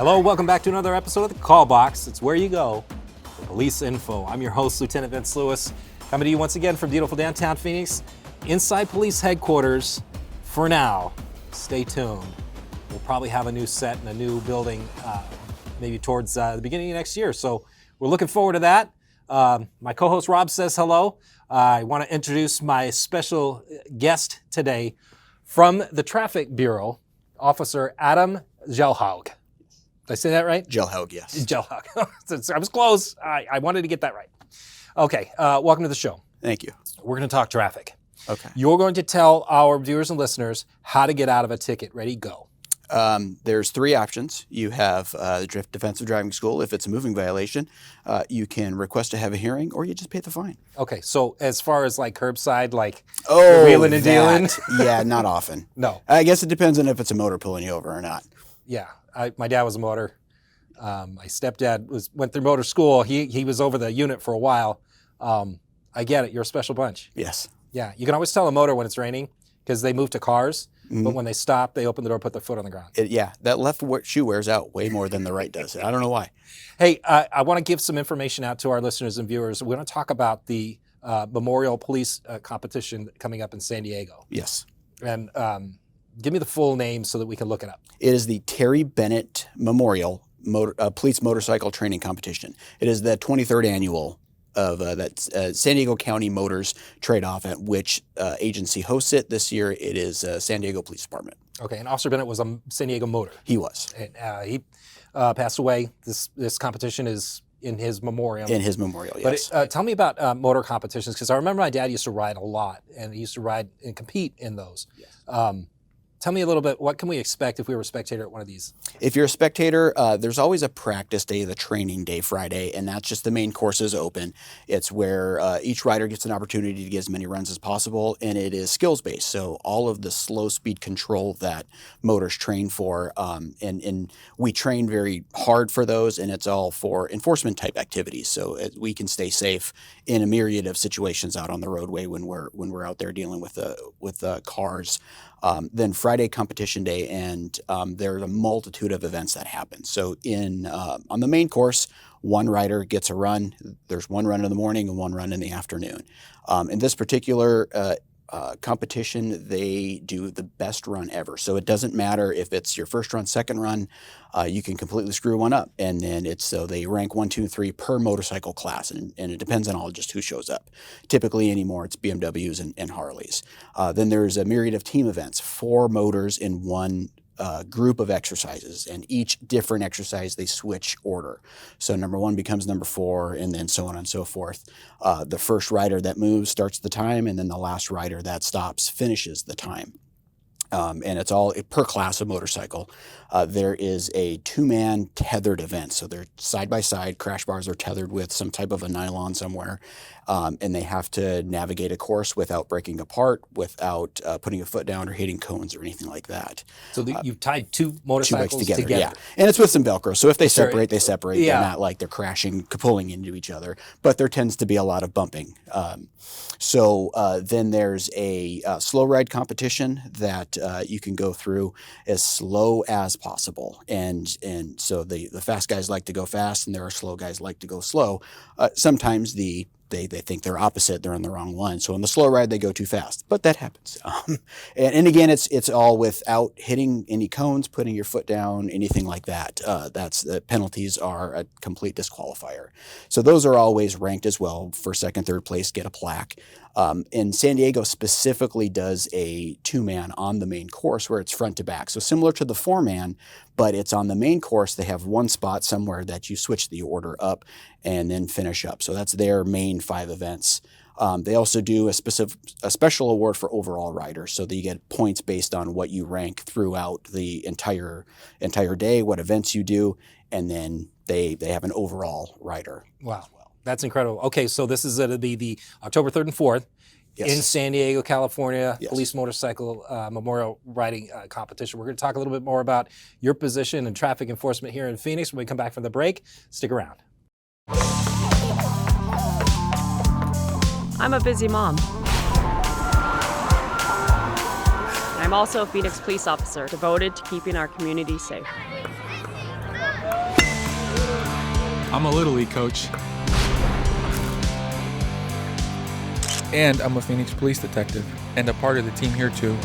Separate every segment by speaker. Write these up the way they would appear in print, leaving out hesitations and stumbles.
Speaker 1: Hello, welcome back to another episode of The Call Box. It's where you go for police info. I'm your host, Lieutenant Vince Lewis, coming to you once again from beautiful downtown Phoenix, inside police headquarters. For now, stay tuned. We'll probably have a new set and a new building maybe towards the beginning of next year. So we're looking forward to that. My co-host Rob says hello. I want to introduce my special guest today from the Traffic Bureau, Officer Adam Gjelhaug. Did I say that right?
Speaker 2: Gjelhaug, yes.
Speaker 1: Gjelhaug. I was close. I wanted to get that right. Okay, welcome to the show.
Speaker 2: Thank you.
Speaker 1: We're going to talk traffic.
Speaker 2: Okay.
Speaker 1: You're going to tell our viewers and listeners how to get out of a ticket. Ready, go.
Speaker 2: There's three options. You have defensive driving school. If it's a moving violation, you can request to have a hearing, or you just pay the fine.
Speaker 1: Okay, so as far as like curbside, like
Speaker 2: wheeling
Speaker 1: and dealing?
Speaker 2: Yeah, not often.
Speaker 1: No.
Speaker 2: I guess it depends on if it's a motor pulling you over or not.
Speaker 1: Yeah, my dad was a motor. My stepdad went through motor school. He was over the unit for a while. I get it. You're a special bunch.
Speaker 2: Yes.
Speaker 1: Yeah, you can always tell a motor when it's raining because they move to cars. But when they stop, they open the door, put their foot on the ground.
Speaker 2: That left shoe wears out way more than the right does. I don't know why.
Speaker 1: Hey, I want to give some information out to our listeners and viewers. We're going to talk about the Memorial Police competition coming up in San Diego.
Speaker 2: Yes.
Speaker 1: And give me the full name so that we can look it up.
Speaker 2: It is the Terry Bennett Memorial Police Motorcycle Training Competition. It is the 23rd annual of that San Diego County Motors trade-off, at which agency hosts it. This year it is San Diego Police Department.
Speaker 1: Okay, and Officer Bennett was a San Diego motor.
Speaker 2: He was.
Speaker 1: And he passed away. This competition is in his memorial.
Speaker 2: In his memorial, yes.
Speaker 1: But tell me about motor competitions, because I remember my dad used to ride a lot, and he used to ride and compete in those. Yes. Tell me a little bit, what can we expect if we were a spectator at one of these?
Speaker 2: If you're a spectator, there's always a practice day, the training day Friday, and that's just the main courses open. It's where each rider gets an opportunity to get as many runs as possible, and it is skills-based. So all of the slow speed control that motors train for, and we train very hard for those, and it's all for enforcement type activities. So we can stay safe in a myriad of situations out on the roadway when we're out there dealing with cars. Then Friday competition day, and there's a multitude of events that happen. So on the main course, one rider gets a run. There's one run in the morning and one run in the afternoon. In this particular competition, they do the best run ever. So it doesn't matter if it's your first run, second run, you can completely screw one up. And then they rank 1, 2, 3 per motorcycle class, and it depends on just who shows up. Typically anymore, it's BMWs and Harleys. Then there's a myriad of team events, 4 motors in one group of exercises, and each different exercise they switch order. So number 1 becomes number 4, and then so on and so forth. The first rider that moves starts the time, and then the last rider that stops finishes the time. And it's all per class of motorcycle. There is a 2-man tethered event. So they're side by side, crash bars are tethered with some type of a nylon somewhere. And they have to navigate a course without breaking apart, without putting a foot down or hitting cones or anything like that.
Speaker 1: So you've tied 2 motorcycles together.
Speaker 2: Yeah. And it's with some Velcro. So if they separate, they separate.
Speaker 1: Yeah.
Speaker 2: They're not like they're crashing, pulling into each other. But there tends to be a lot of bumping. Then there's a slow ride competition that you can go through as slow as possible. And so the fast guys like to go fast, and there are slow guys like to go slow. Sometimes they think they're opposite, they're on the wrong one. So on the slow ride, they go too fast, but that happens. And again, it's all without hitting any cones, putting your foot down, anything like that. The penalties are a complete disqualifier. So those are always ranked as well. For second, third place, get a plaque. And San Diego specifically does a 2-man on the main course where it's front to back. So similar to the 4-man, but it's on the main course. They have one spot somewhere that you switch the order up and then finish up. So that's their main 5 events. They also do a special award for overall riders. So that you get points based on what you rank throughout the entire day, what events you do, and then they have an overall rider.
Speaker 1: Wow. That's incredible. Okay, so this is going to be the October 3rd and 4th in San Diego, California, Police Motorcycle Memorial Riding Competition. We're going to talk a little bit more about your position in traffic enforcement here in Phoenix when we come back from the break. Stick around.
Speaker 3: I'm a busy mom. I'm also a Phoenix police officer devoted to keeping our community safe. I'm a Little League coach. And I'm a Phoenix police detective and a part of the team here too.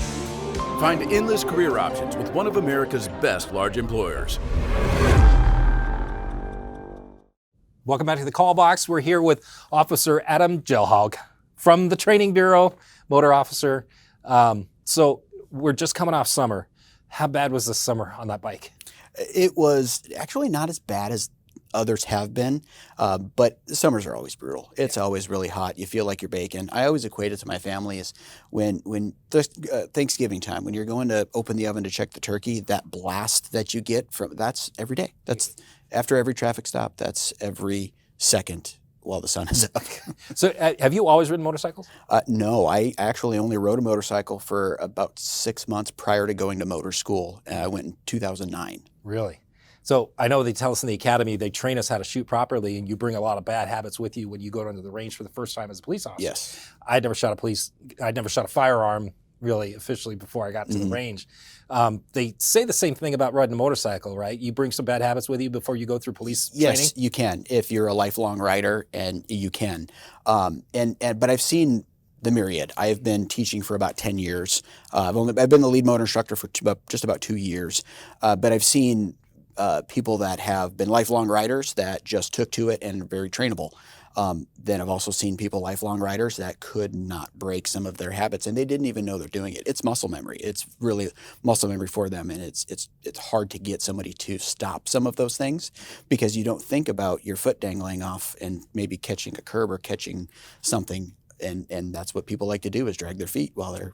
Speaker 4: Find endless career options with one of America's best large employers.
Speaker 1: Welcome back to the call box. We're here with Officer Adam Gjelhaug from the Training Bureau, motor officer. So we're just coming off summer. How bad was this summer on that bike?
Speaker 2: It was actually not as bad as others have been, but summers are always brutal. It's always really hot. You feel like you're baking. I always equate it to my family is when Thanksgiving time, when you're going to open the oven to check the turkey, that blast that you get that's every day. That's after every traffic stop. That's every second while the sun is up.
Speaker 1: So have you always ridden motorcycles?
Speaker 2: No, I actually only rode a motorcycle for about 6 months prior to going to motor school. I went in 2009.
Speaker 1: Really? So I know they tell us in the academy, they train us how to shoot properly, and you bring a lot of bad habits with you when you go into the range for the first time as a police officer.
Speaker 2: Yes.
Speaker 1: I'd never shot a firearm really officially before I got to the range. They say the same thing about riding a motorcycle, right? You bring some bad habits with you before you go through police training?
Speaker 2: Yes, you can if you're a lifelong rider, and you can. But I've seen the myriad. I've been teaching for about 10 years. I've been the lead motor instructor for just about 2 years. But I've seen people that have been lifelong riders that just took to it and are very trainable. Then I've also seen people, lifelong riders, that could not break some of their habits, and they didn't even know they're doing it. It's muscle memory. It's really muscle memory for them, and it's hard to get somebody to stop some of those things because you don't think about your foot dangling off and maybe catching a curb or catching something, and that's what people like to do is drag their feet while they're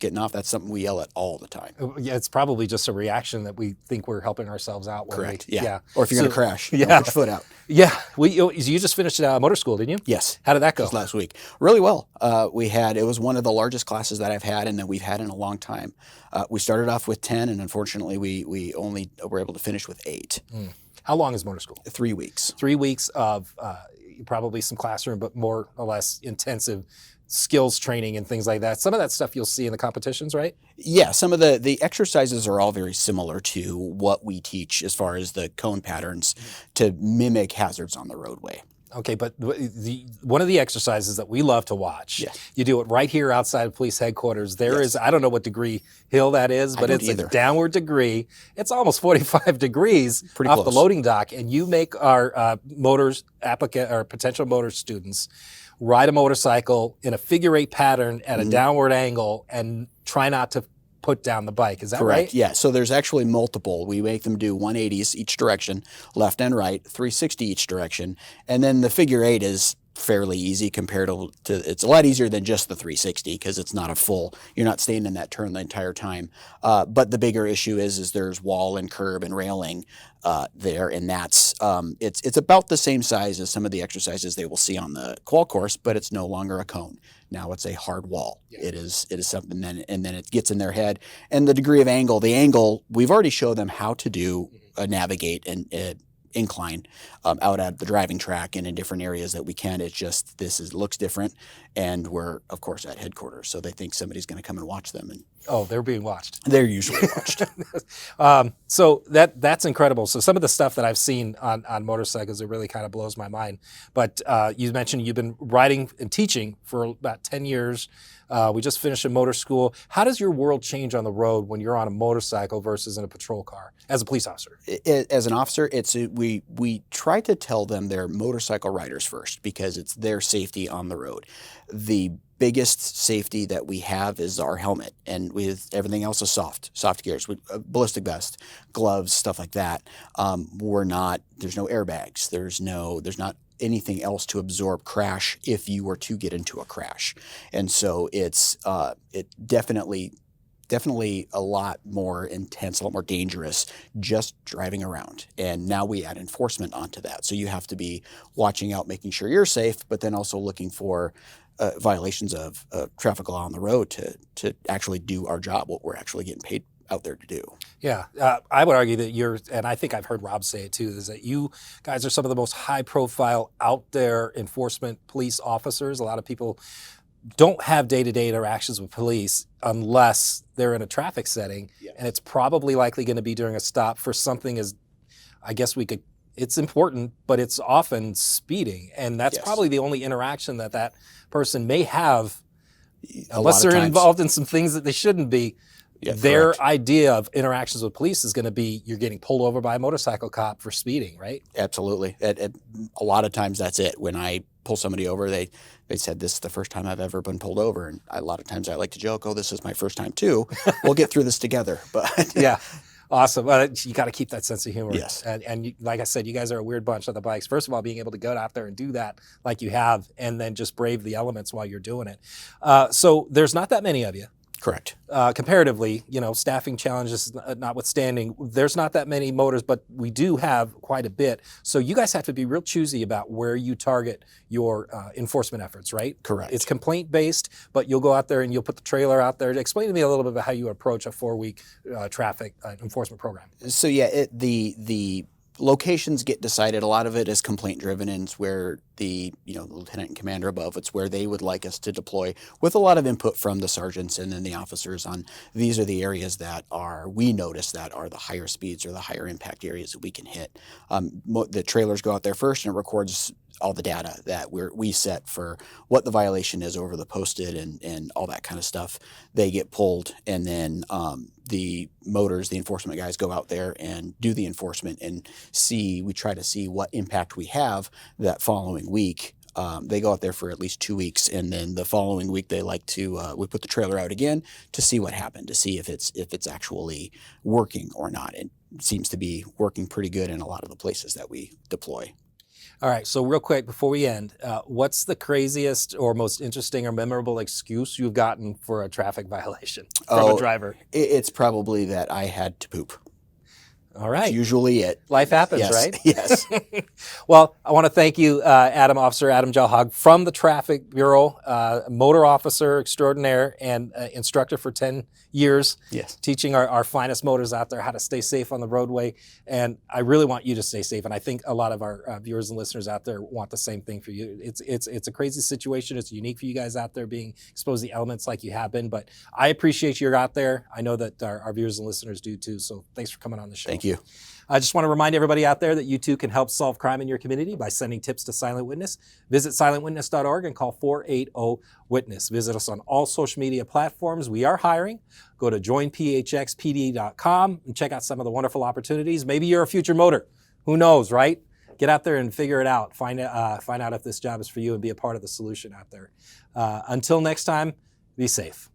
Speaker 2: getting off. That's something we yell at all the time.
Speaker 1: Yeah, it's probably just a reaction that we think we're helping ourselves out.
Speaker 2: Correct. Yeah. Or if you're going to crash,
Speaker 1: yeah.
Speaker 2: Put your foot out.
Speaker 1: Yeah. You just finished motor school, didn't you?
Speaker 2: Yes.
Speaker 1: How did that go?
Speaker 2: Just last week. Really well. It was one of the largest classes that I've had and that we've had in a long time. We started off with 10, and unfortunately we only were able to finish with 8.
Speaker 1: How long is motor school?
Speaker 2: 3 weeks.
Speaker 1: 3 weeks of probably some classroom, but more or less intensive skills training and things like that. Some of that stuff you'll see in the competitions, right?
Speaker 2: Yeah, some of the exercises are all very similar to what we teach as far as the cone patterns to mimic hazards on the roadway.
Speaker 1: Okay, but one of the exercises that we love to watch,
Speaker 2: Yes.
Speaker 1: you do it right here outside of police headquarters. There is, I don't know what degree hill that is, but it's a downward degree. It's almost 45 degrees
Speaker 2: Pretty
Speaker 1: off
Speaker 2: close.
Speaker 1: the loading dock, and you make our motors applicant or potential motor students ride a motorcycle in a figure 8 pattern at a downward angle and try not to put down the bike. Is that
Speaker 2: Correct.
Speaker 1: right?
Speaker 2: Yeah. So there's actually multiple. We make them do 180s each direction, left and right, 360 each direction. And then the figure 8 is fairly easy compared to it's a lot easier than just the 360 because it's not a full, you're not staying in that turn the entire time. But the bigger issue is there's wall and curb and railing there, and that's it's about the same size as some of the exercises they will see on the qual course, but it's no longer a cone. Now it's a hard wall. Yeah. It is something and then it gets in their head. And the degree of angle, we've already showed them how to do navigate and incline out at the driving track and in different areas that we can. It's just looks different, and we're of course at headquarters, so they think somebody's going to come and watch them. And
Speaker 1: they're being watched.
Speaker 2: They're usually watched.
Speaker 1: So that's incredible. So some of the stuff that I've seen on motorcycles, it really kind of blows my mind. But you mentioned you've been riding and teaching for about 10 years. We just finished a motor school. How does your world change on the road when you're on a motorcycle versus in a patrol car as a police officer?
Speaker 2: As an officer, we try to tell them they're motorcycle riders first because it's their safety on the road. The biggest safety that we have is our helmet, and with everything else is soft gears, with ballistic vest, gloves, stuff like that. There's no airbags. There's not anything else to absorb crash if you were to get into a crash. And so it's definitely a lot more intense, a lot more dangerous just driving around. And now we add enforcement onto that. So you have to be watching out, making sure you're safe, but then also looking for violations of traffic law on the road to actually do our job, what we're actually getting paid out there to do.
Speaker 1: Yeah, I would argue that and I think I've heard Rob say it too, is that you guys are some of the most high profile out there enforcement police officers. A lot of people don't have day-to-day interactions with police unless they're in a traffic setting, and it's probably likely going to be during a stop for something as, I guess we could it's important, but it's often speeding. And that's
Speaker 2: Yes.
Speaker 1: probably the only interaction that that person may have,
Speaker 2: A
Speaker 1: unless
Speaker 2: lot of
Speaker 1: they're
Speaker 2: times-
Speaker 1: involved in some things that they shouldn't be.
Speaker 2: Yeah,
Speaker 1: Their
Speaker 2: correct.
Speaker 1: idea of interactions with police is going to be you're getting pulled over by a motorcycle cop for speeding, right?
Speaker 2: Absolutely. A lot of times that's it. When I pull somebody over, they said, this is the first time I've ever been pulled over. And a lot of times I like to joke, oh, this is my first time too. We'll get through this together. But
Speaker 1: Yeah. Awesome. You got to keep that sense of humor.
Speaker 2: Yes.
Speaker 1: And you, like I said, you guys are a weird bunch on the bikes. First of all, being able to go out there and do that like you have, and then just brave the elements while you're doing it. So there's not that many of you.
Speaker 2: correct.
Speaker 1: Comparatively, staffing challenges notwithstanding, there's not that many motors, but we do have quite a bit. So you guys have to be real choosy about where you target your enforcement efforts, right?
Speaker 2: Correct.
Speaker 1: It's complaint based, but you'll go out there and you'll put the trailer out there. Explain to me a little bit about how you approach a 4-week traffic enforcement program.
Speaker 2: So yeah, the locations get decided. A lot of it is complaint driven, and it's where the lieutenant and commander above, it's where they would like us to deploy, with a lot of input from the sergeants and then the officers on these are the areas that we notice that are the higher speeds or the higher impact areas that we can hit. The trailers go out there first and it records all the data that we set for what the violation is over the posted and all that kind of stuff. They get pulled, and then the motors, the enforcement guys, go out there and do the enforcement and we try to see what impact we have that following week. They go out there for at least 2 weeks, and then the following week they like to we put the trailer out again to see what happened, to see if it's actually working or not. It seems to be working pretty good in a lot of the places that we deploy.
Speaker 1: All right, so real quick before we end, what's the craziest or most interesting or memorable excuse you've gotten for a traffic violation from a driver?
Speaker 2: It's probably that I had to poop.
Speaker 1: All right.
Speaker 2: It's usually it.
Speaker 1: Life happens,
Speaker 2: Yes,
Speaker 1: right?
Speaker 2: Yes.
Speaker 1: Well, I want to thank you, Officer Adam Gjelhaug from the Traffic Bureau, motor officer extraordinaire and instructor for 10 years,
Speaker 2: Yes.
Speaker 1: teaching our finest motors out there how to stay safe on the roadway. And I really want you to stay safe. And I think a lot of our viewers and listeners out there want the same thing for you. It's a crazy situation. It's unique for you guys out there being exposed to the elements like you have been. But I appreciate you're out there. I know that our viewers and listeners do too. So thanks for coming on the show.
Speaker 2: Thank you.
Speaker 1: I just want to remind everybody out there that you too can help solve crime in your community by sending tips to Silent Witness. Visit silentwitness.org and call 480-WITNESS. Visit us on all social media platforms. We are hiring. Go to joinphxpd.com and check out some of the wonderful opportunities. Maybe you're a future motor. Who knows, right? Get out there and figure it out. Find out if this job is for you and be a part of the solution out there. Until next time, be safe.